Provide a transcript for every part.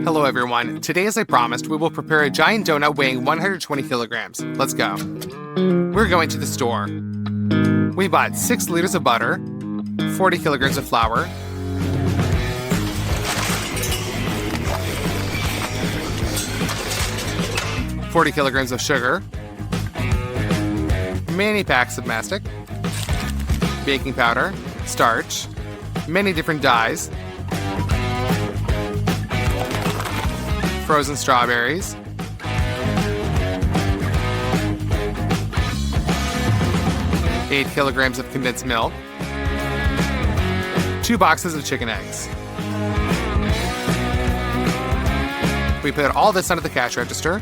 Hello everyone. Today, as I promised, we will prepare a giant donut weighing 120 kilograms. Let's go. We're going to the store. We bought 6 liters of butter, 40 kilograms of flour, ,40 kilograms of sugar, many packs of mastic, baking powder, starch, many different dyes, frozen strawberries, ,8 kilograms of condensed milk, 2 boxes of chicken eggs. We put all this onto the cash register.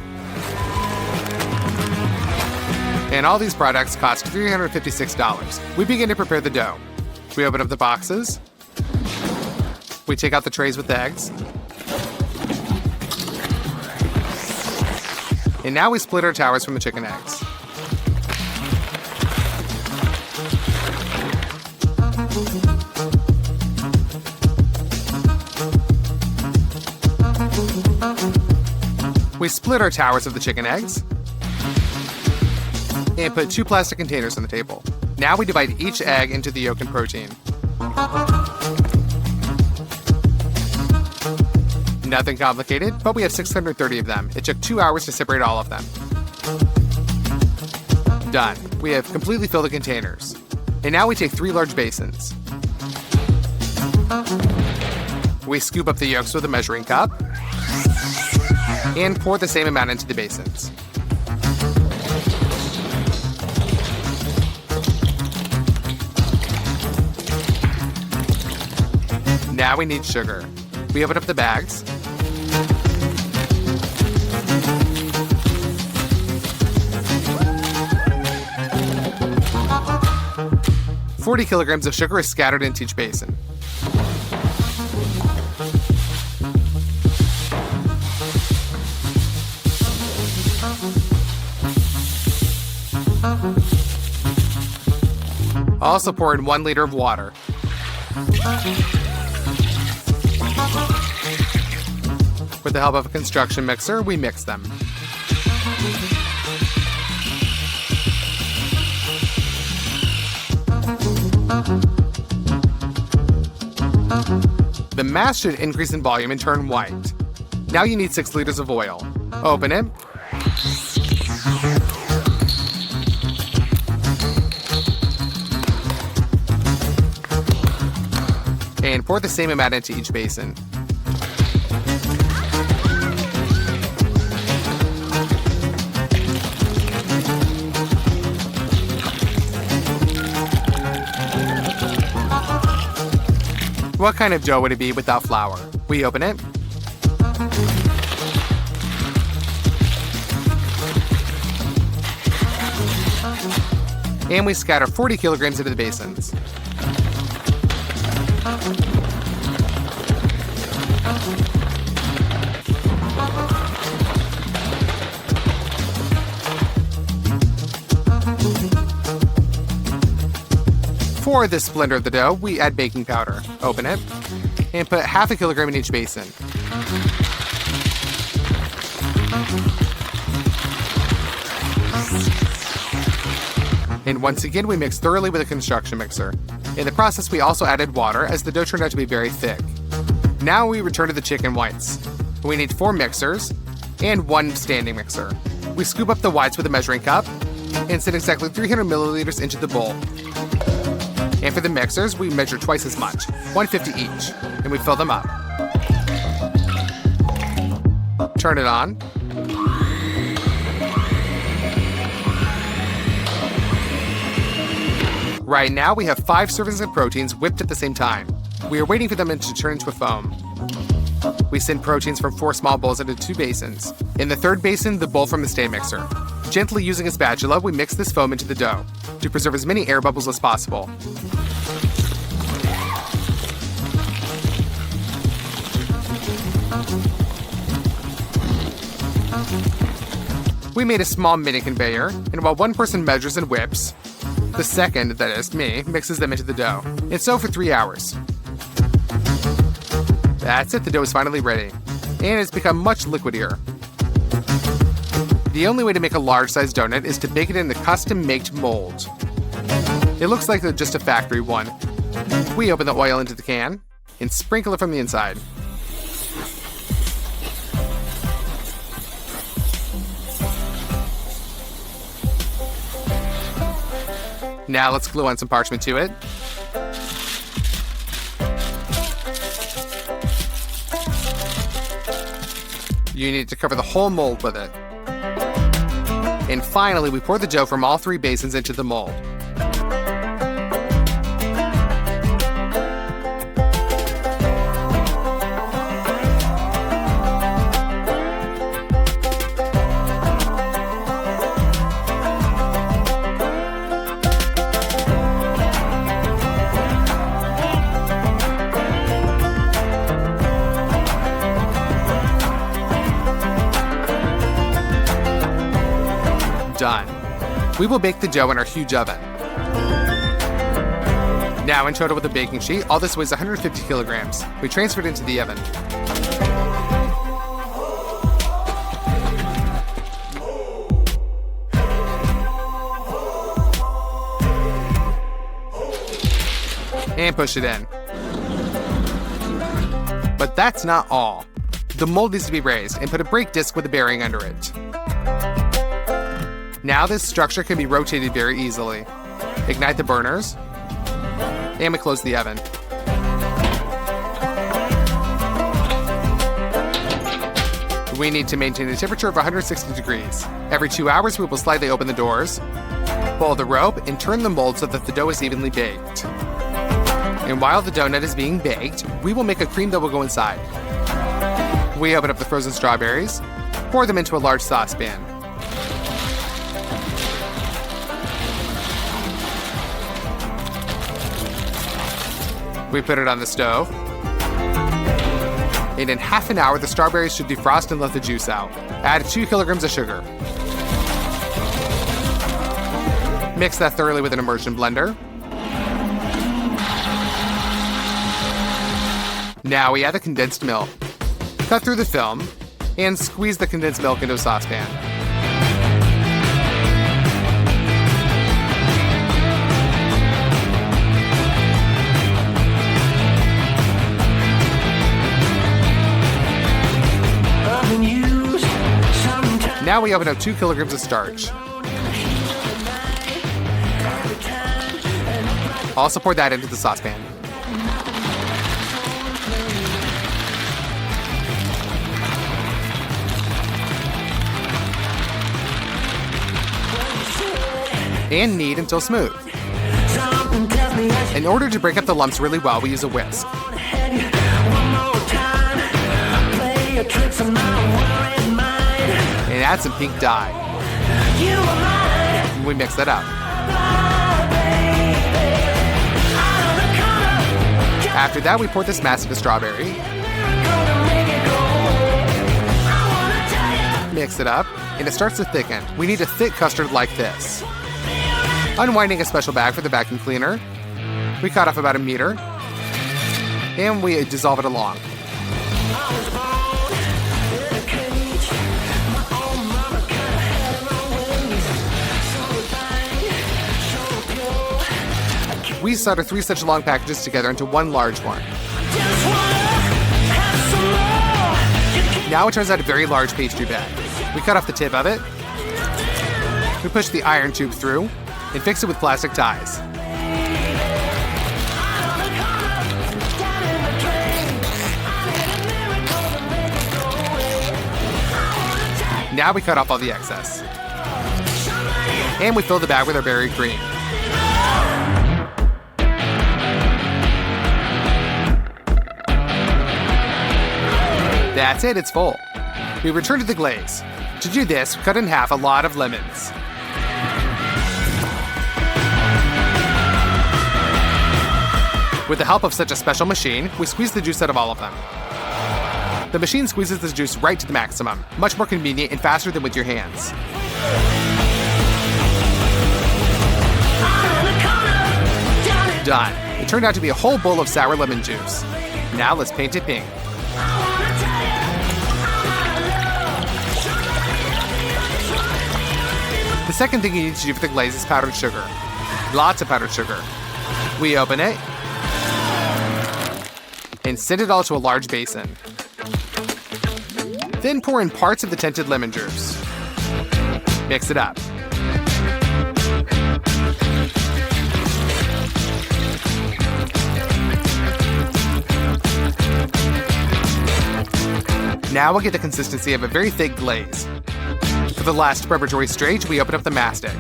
And all these products cost $356. We begin to prepare the dough. We open up the boxes. We take out the trays with the eggs. And now we split our towers from the chicken eggs. We split our towers of the chicken eggs and put 2 plastic containers on the table. Now we divide each egg into the yolk and protein. Nothing complicated, but we have 630 of them. It took 2 hours to separate all of them. Done. We have completely filled the containers. And now we take 3 large basins. We scoop up the yolks with a measuring cup and pour the same amount into the basins. Now we need sugar. We open up the bags. ,40 kilograms of sugar is scattered into each basin. Also pour in 1 liter of water. With the help of a construction mixer, we mix them. The mass should increase in volume and turn white. Now you need 6 liters of oil. Open it. And pour the same amount into each basin. What kind of dough would it be without flour? We open it. And we scatter 40 kilograms into the basins. For the splendor of the dough, we add baking powder. Open it, and put ½ a kilogram in each basin. And once again, we mix thoroughly with a construction mixer. In the process, we also added water, as the dough turned out to be very thick. Now we return to the chicken whites. We need 4 mixers and 1 standing mixer. We scoop up the whites with a measuring cup and set exactly 300 milliliters into the bowl. And for the mixers, we measure twice as much, 150 each, and we fill them up. Turn it on. Right now, we have 5 servings of proteins whipped at the same time. We are waiting for them to turn into a foam. We send proteins from 4 small bowls into 2 basins. In the 3rd basin, the bowl from the stand mixer. Gently using a spatula, we mix this foam into the dough to preserve as many air bubbles as possible. We made a small mini conveyor, and while one person measures and whips, the second, that is me, mixes them into the dough. And so for 3 hours. That's it, the dough is finally ready. and it's become much liquidier. The only way to make a large-sized donut is to bake it in a custom-made mold. It looks like just a factory one. We open the oil into the can and sprinkle it from the inside. Now let's glue on some parchment to it. You need to cover the whole mold with it. And finally, we pour the dough from all 3 basins into the mold. Done. We will bake the dough in our huge oven. Now in total with the baking sheet, all this weighs 150 kilograms. We transfer it into the oven. And push it in. But that's not all. The mold needs to be raised and put a brake disc with a bearing under it. Now this structure can be rotated very easily. Ignite the burners, and we close the oven. We need to maintain a temperature of 160 degrees. Every 2 hours, we will slightly open the doors, pull the rope, and turn the mold so that the dough is evenly baked. And while the donut is being baked, we will make a cream that will go inside. We open up the frozen strawberries, pour them into a large saucepan. We put it on the stove. And in half an hour, the strawberries should defrost and let the juice out. Add 2 kilograms of sugar. Mix that thoroughly with an immersion blender. Now we add the condensed milk. Cut through the film and squeeze the condensed milk into a saucepan. Now we open up 2 kilograms of starch. Also pour that into the saucepan. And knead until smooth. In order to break up the lumps really well, we use a whisk. And add some pink dye. We mix that up. After that, we pour this mass into strawberry. Mix it up, and it starts to thicken. We need a thick custard like this. Unwinding a special bag for the vacuum cleaner, we cut off about 1 meter, and we dissolve it along. We solder 3 such long packages together into one large one. Now it turns out a very large pastry bag. We cut off the tip of it. We push the iron tube through and fix it with plastic ties. Now we cut off all the excess. And we fill the bag with our berry cream. That's it, it's full. We return to the glaze. To do this, we cut in half a lot of lemons. With the help of such a special machine, we squeeze the juice out of all of them. The machine squeezes the juice right to the maximum, much more convenient and faster than with your hands. Done. It turned out to be a whole bowl of sour lemon juice. Now let's paint it pink. second thing you need to do for the glaze is powdered sugar. Lots of powdered sugar. We open it and send it all to a large basin. Then pour in parts of the tinted lemon juice. Mix it up. Now we'll get the consistency of a very thick glaze. For the last preparatory stage, we open up the mastic.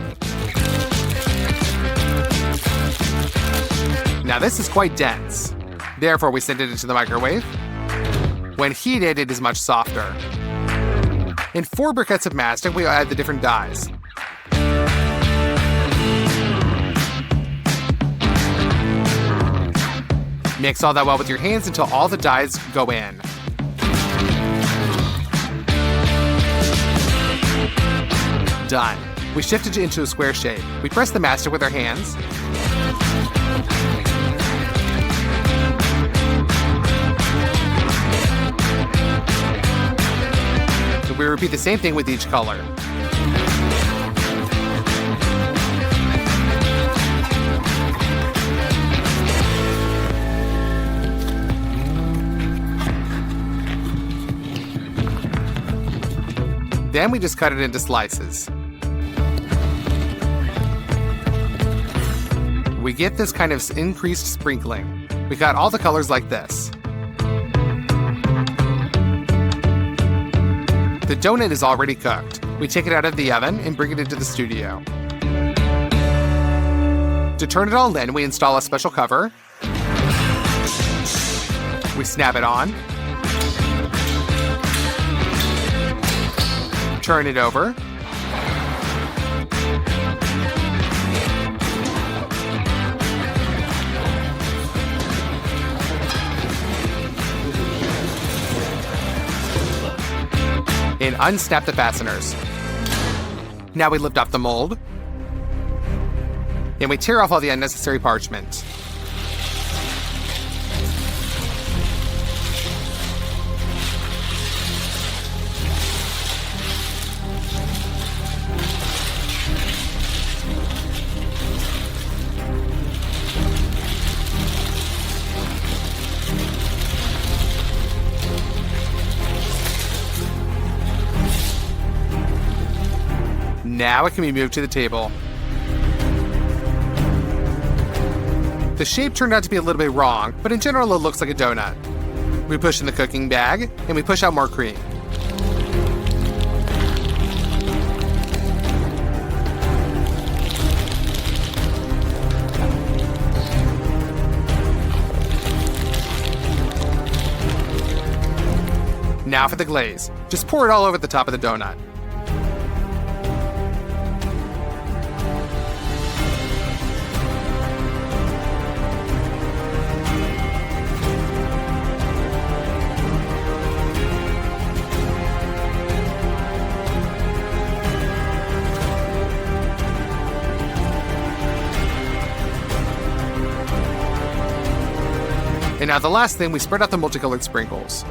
Now this is quite dense. Therefore, we send it into the microwave. When heated, it is much softer. In 4 briquettes of mastic, we add the different dyes. Mix all that well with your hands until all the dyes go in. Done. We shift it into a square shape. We press the mastic with our hands. We repeat the same thing with each color. Then we just cut it into slices. We get this kind of increased sprinkling. We got all the colors like this. The donut is already cooked. We take it out of the oven and bring it into the studio. To turn it all in, we install a special cover. We snap it on. Turn it over. And unsnap the fasteners. Now we lift off the mold. And we tear off all the unnecessary parchment. Now it can be moved to the table. The shape turned out to be a little bit wrong, but in general it looks like a donut. We push in the cooking bag, and we push out more cream. Now for the glaze. Just pour it all over the top of the donut. And now the last thing, we spread out the multicolored sprinkles.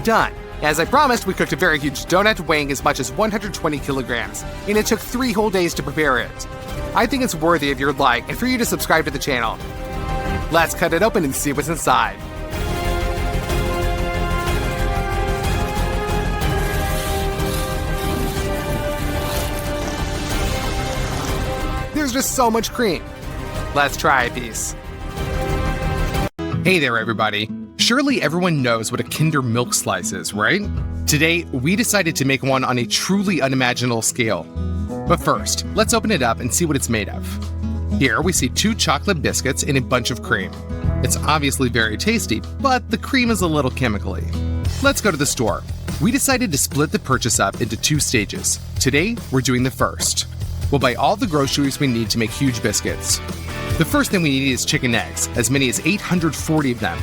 Done. As I promised, we cooked a very huge donut weighing as much as 120 kilograms, and it took 3 whole days to prepare it. I think it's worthy of your like and for you to subscribe to the channel. Let's cut it open and see what's inside. There's just so much cream. Let's try a piece. Hey there, everybody. Surely everyone knows what a Kinder Milk Slice is, right? Today, we decided to make one on a truly unimaginable scale. But first, let's open it up and see what it's made of. Here, we see 2 chocolate biscuits and a bunch of cream. It's obviously very tasty, but the cream is a little chemically. Let's go to the store. We decided to split the purchase up into 2 stages. Today, we're doing the first. We'll buy all the groceries we need to make huge biscuits. The first thing we need is chicken eggs, as many as 840 of them.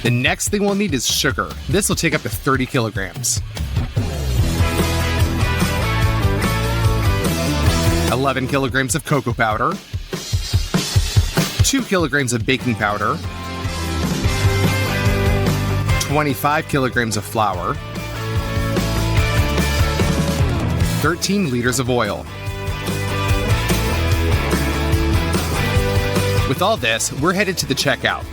The next thing we'll need is sugar. This will take up to 30 kilograms. 11 kilograms of cocoa powder. 2 kilograms of baking powder, 25 kilograms of flour, 13 liters of oil. With all this, we're headed to the checkout.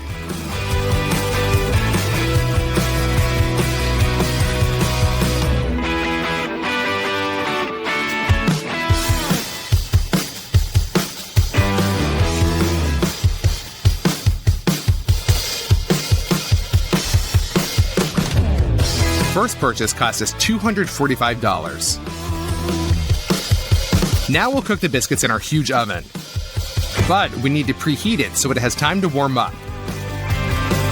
First purchase cost us $245. Now we'll cook the biscuits in our huge oven. But we need to preheat it so it has time to warm up.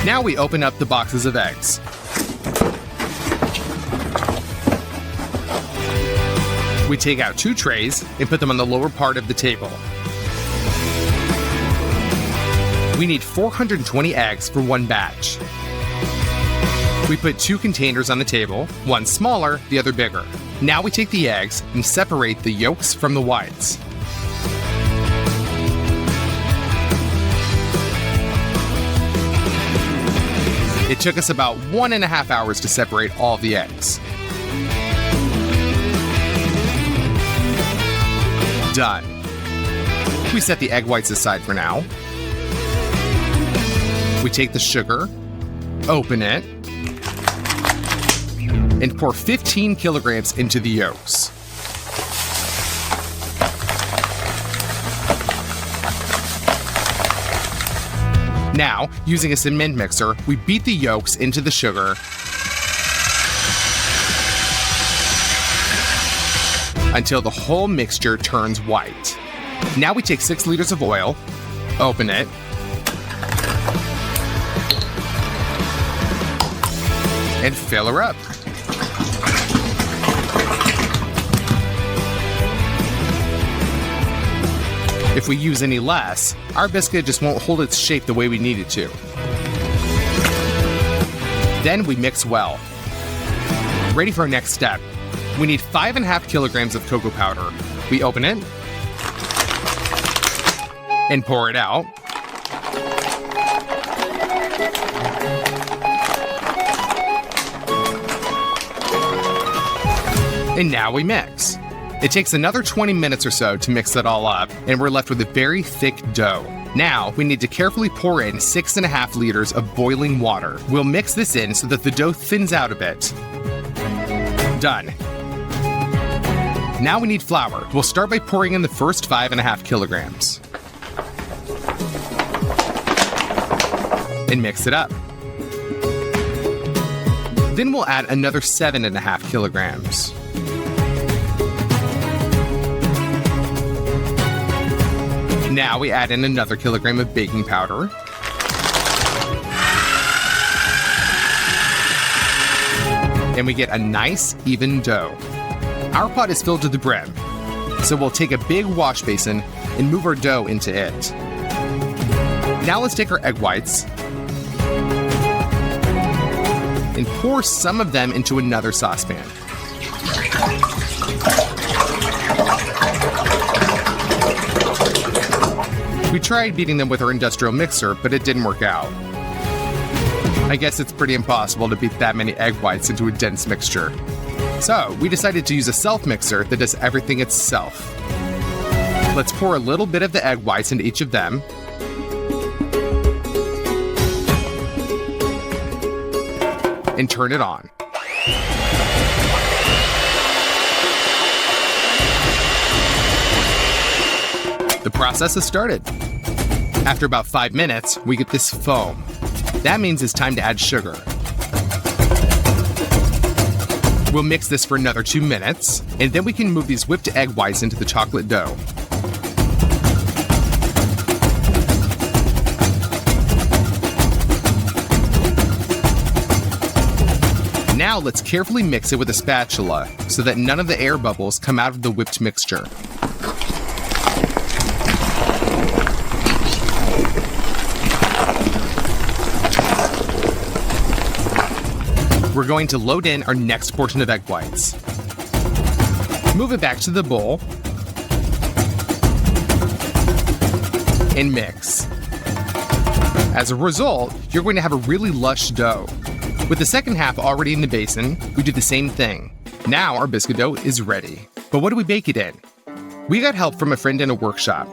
Now we open up the boxes of eggs. We take out 2 trays and put them on the lower part of the table. We need 420 eggs for 1 batch. We put 2 containers on the table, one smaller, the other bigger. Now we take the eggs and separate the yolks from the whites. It took us about 1.5 hours to separate all the eggs. Done. We set the egg whites aside for now. We take the sugar, open it, and pour 15 kilograms into the yolks. Now, using a cement mixer, we beat the yolks into the sugar until the whole mixture turns white. Now we take 6 liters of oil, open it, and fill her up. If we use any less, our biscuit just won't hold its shape the way we need it to. Then we mix well. Ready for our next step. We need 5.5 kilograms of cocoa powder. We open it and pour it out. And now we mix. It takes another 20 minutes or so to mix it all up, and we're left with a very thick dough. Now, we need to carefully pour in 6.5 liters of boiling water. We'll mix this in so that the dough thins out a bit. Done. Now we need flour. We'll start by pouring in the first 5.5 kilograms. And mix it up. Then we'll add another 7.5 kilograms. Now we add in another kilogram of baking powder. And we get a nice, even dough. Our pot is filled to the brim, so we'll take a big wash basin and move our dough into it. Now let's take our egg whites and pour some of them into another saucepan. We tried beating them with our industrial mixer, but it didn't work out. I guess it's pretty impossible to beat that many egg whites into a dense mixture. So, we decided to use a self-mixer that does everything itself. Let's pour a little bit of the egg whites into each of them. And turn it on. The process has started. After about 5 minutes, we get this foam. That means it's time to add sugar. We'll mix this for another 2 minutes, and then we can move these whipped egg whites into the chocolate dough. Now let's carefully mix it with a spatula so that none of the air bubbles come out of the whipped mixture. We're going to load in our next portion of egg whites. Move it back to the bowl and mix. As a result, you're going to have a really lush dough. With the second half already in the basin, we do the same thing. Now our biscuit dough is ready. But what do we bake it in? We got help from a friend in a workshop.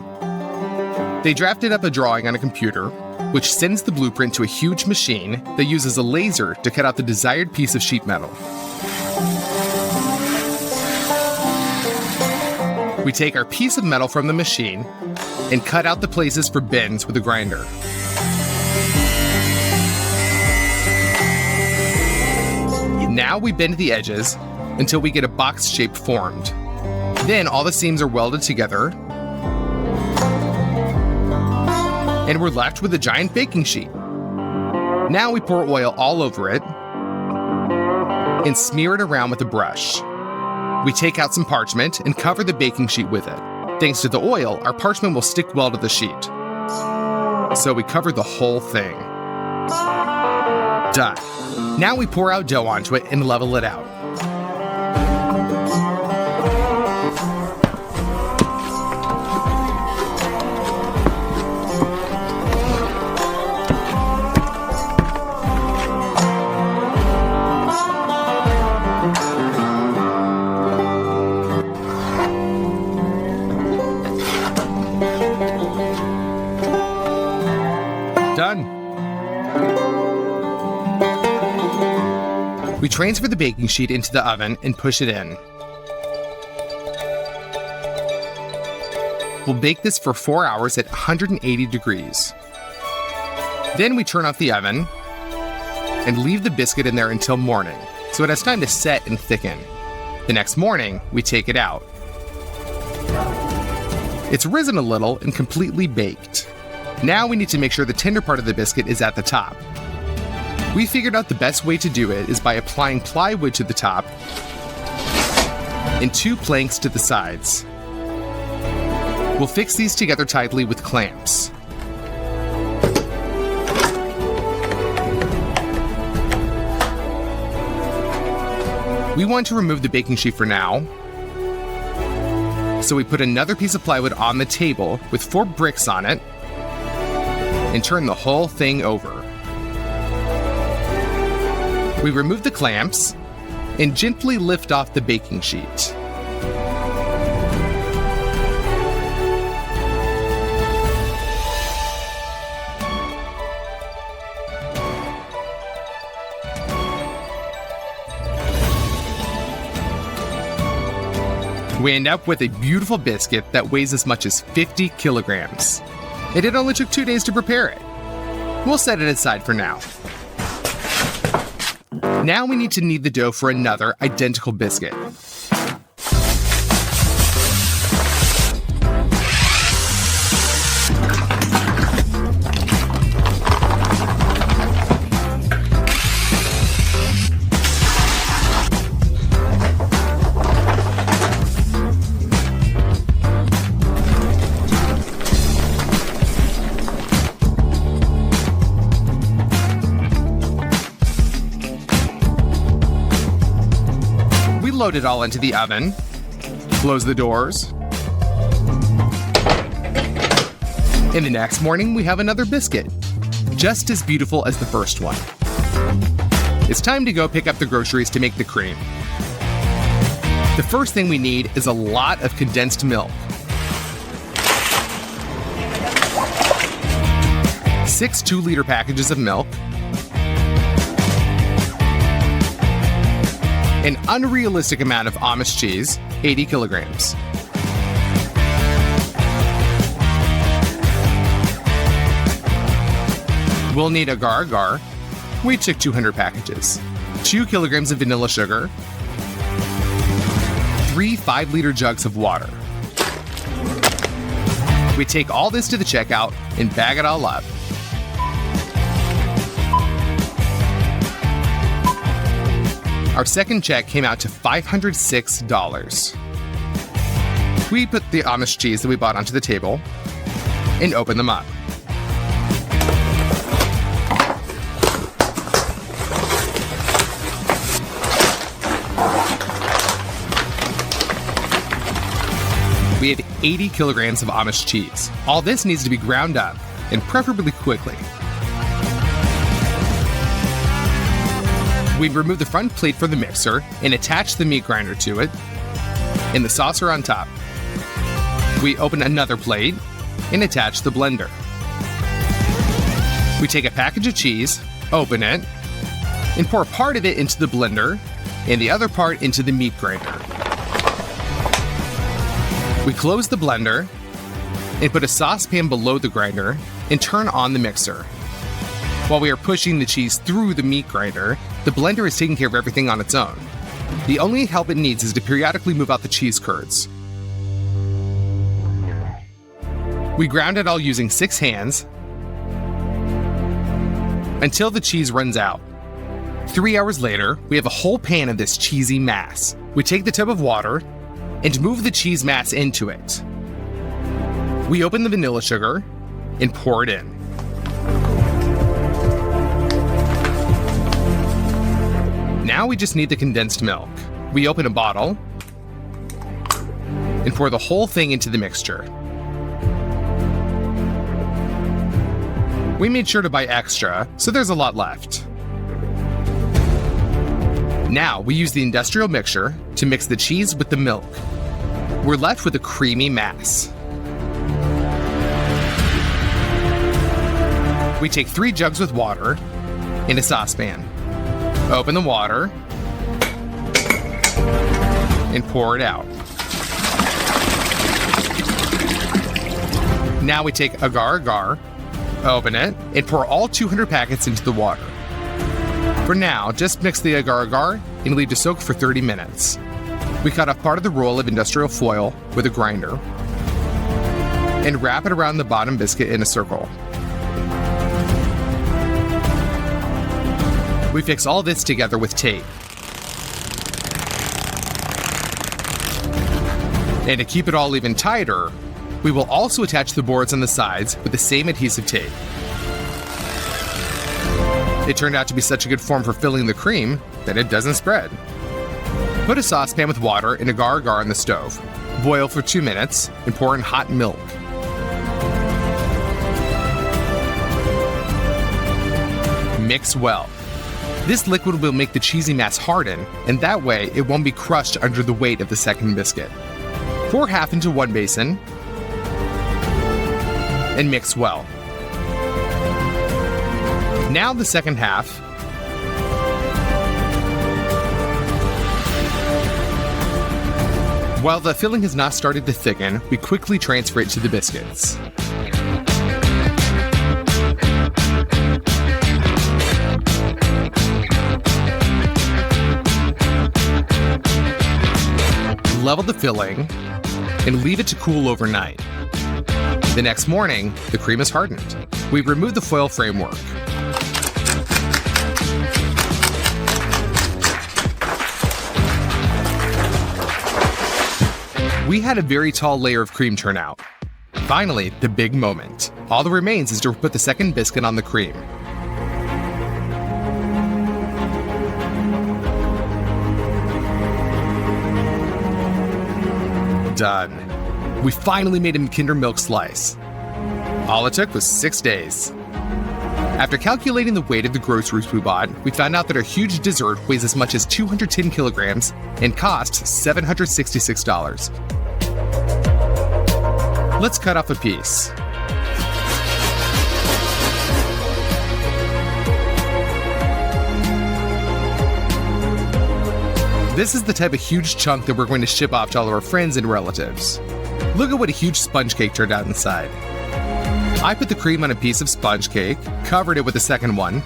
They drafted up a drawing on a computer, which sends the blueprint to a huge machine that uses a laser to cut out the desired piece of sheet metal. We take our piece of metal from the machine and cut out the places for bends with a grinder. Now we bend the edges until we get a box shape formed. Then all the seams are welded together, and we're left with a giant baking sheet. Now we pour oil all over it and smear it around with a brush. We take out some parchment and cover the baking sheet with it. Thanks to the oil, our parchment will stick well to the sheet. So we cover the whole thing. Done. Now we pour out dough onto it and level it out. Done. We transfer the baking sheet into the oven and push it in. We'll bake this for 4 hours at 180 degrees. Then we turn off the oven and leave the biscuit in there until morning, so it has time to set and thicken. The next morning, we take it out. It's risen a little and completely baked. Now we need to make sure the tender part of the biscuit is at the top. We figured out the best way to do it is by applying plywood to the top and 2 planks to the sides. We'll fix these together tightly with clamps. We want to remove the baking sheet for now, so we put another piece of plywood on the table with 4 bricks on it and turn the whole thing over. We remove the clamps and gently lift off the baking sheet. We end up with a beautiful biscuit that weighs as much as 50 kilograms. And it only took 2 days to prepare it. We'll set it aside for now. Now we need to knead the dough for another identical biscuit. Load it all into the oven, close the doors, and the next morning we have another biscuit, just as beautiful as the first one. It's time to go pick up the groceries to make the cream. The first thing we need is a lot of condensed milk. 6 2-liter packages of milk, an unrealistic amount of Amish cheese, 80 kilograms. We'll need agar-agar. We took 200 packages. 2 kilograms of vanilla sugar. 3 5-liter jugs of water. We take all this to the checkout and bag it all up. Our second check came out to $506. We put the Amish cheese that we bought onto the table and open them up. We had 80 kilograms of Amish cheese. All this needs to be ground up, and preferably quickly. We remove the front plate from the mixer and attach the meat grinder to it and the saucer on top. We open another plate and attach the blender. We take a package of cheese, open it, and pour part of it into the blender and the other part into the meat grinder. We close the blender and put a saucepan below the grinder and turn on the mixer. While we are pushing the cheese through the meat grinder, the blender is taking care of everything on its own. The only help it needs is to periodically move out the cheese curds. We ground it all using 6 hands until the cheese runs out. 3 hours later, we have a whole pan of this cheesy mass. We take the tub of water and move the cheese mass into it. We open the vanilla sugar and pour it in. Now we just need the condensed milk. We open a bottle and pour the whole thing into the mixture. We made sure to buy extra, so there's a lot left. Now we use the industrial mixer to mix the cheese with the milk. We're left with a creamy mass. We take 3 jugs with water in a saucepan. Open the water and pour it out. Now we take agar-agar, open it, and pour all 200 packets into the water. For now, just mix the agar-agar and leave to soak for 30 minutes. We cut off part of the roll of industrial foil with a grinder and wrap it around the bottom biscuit in a circle. We fix all this together with tape. And to keep it all even tighter, we will also attach the boards on the sides with the same adhesive tape. It turned out to be such a good form for filling the cream that it doesn't spread. Put a saucepan with water and agar-agar on the stove. Boil for 2 minutes and pour in hot milk. Mix well. This liquid will make the cheesy mass harden, and that way it won't be crushed under the weight of the second biscuit. Pour half into one basin and mix well. Now the second half. While the filling has not started to thicken, we quickly transfer it to the biscuits. Level the filling and leave it to cool overnight. The next morning, the cream is hardened. We remove the foil framework. We had a very tall layer of cream turn out. Finally, the big moment. All that remains is to put the second biscuit on the cream. Done. We finally made a Kinder Milk slice. All it took was 6 days. After calculating the weight of the groceries we bought, we found out that our huge dessert weighs as much as 210 kilograms and costs $766. Let's cut off a piece. This is the type of huge chunk that we're going to ship off to all of our friends and relatives. Look at what a huge sponge cake turned out inside. I put the cream on a piece of sponge cake, covered it with a second one,